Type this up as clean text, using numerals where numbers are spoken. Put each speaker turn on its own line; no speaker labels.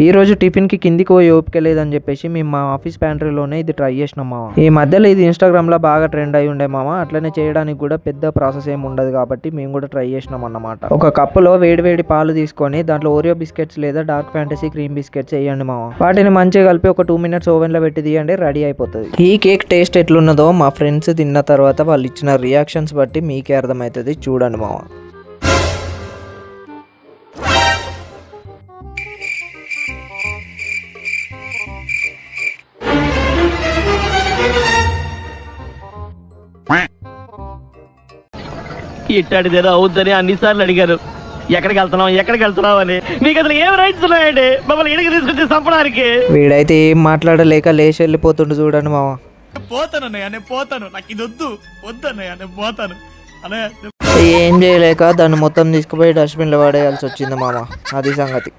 ఈ రోజు టిఫిన్ కి కిందికి పోయి ఓపిక లేదని చెప్పేసి మేము మా ఆఫీస్ ప్యాంట్రీలోనే ఇది ట్రై చేసినాం మామ. ఈ మధ్యలో ఇది ఇన్స్టాగ్రామ్ లో బాగా ట్రెండ్ అయి ఉండే మామ. అట్లనే చేయడానికి కూడా పెద్ద ప్రాసెస్ ఏమి ఉండదు కాబట్టి మేము కూడా ట్రై చేసినాం అన్నమాట. ఒక కప్పులో వేడి పాలు తీసుకొని దాంట్లో ఓరియో బిస్కెట్స్ లేదా డార్క్ ఫ్యాంటసీ క్రీమ్ బిస్కెట్స్ వేయండి మామ. వాటిని మంచిగా కలిపి ఒక 2 minutes ఓవెన్ లో పెట్టి తీయండి, రెడీ అయిపోతుంది. ఈ కేక్ టేస్ట్ ఎట్లున్నదో మా ఫ్రెండ్స్ తిన్న తర్వాత వాళ్ళు ఇచ్చిన రియాక్షన్స్ బట్టి మీకే అర్థమవుతుంది, చూడండి మామ.
ఇట్టాడిదేదో అవుద్దని అన్నిసార్లు అడిగారు, ఎక్కడికి వెళ్తున్నావు అని. మీకు అసలు ఏం రైట్స్ ఉన్నాయండి మమ్మల్ని ఇడికి తీసుకొచ్చి చంపడానికి?
వీడైతే ఏం మాట్లాడలేక లేచి వెళ్ళిపోతుండు, చూడండి మామ.
పోతాను, నాకు ఇది వద్దన్నయ్య, నేను పోతాను
ఏం చేయలేక దాన్ని మొత్తం తీసుకుపోయి డస్ట్బిన్ లో పడేయాల్సి వచ్చింది మామ. అది సంగతి.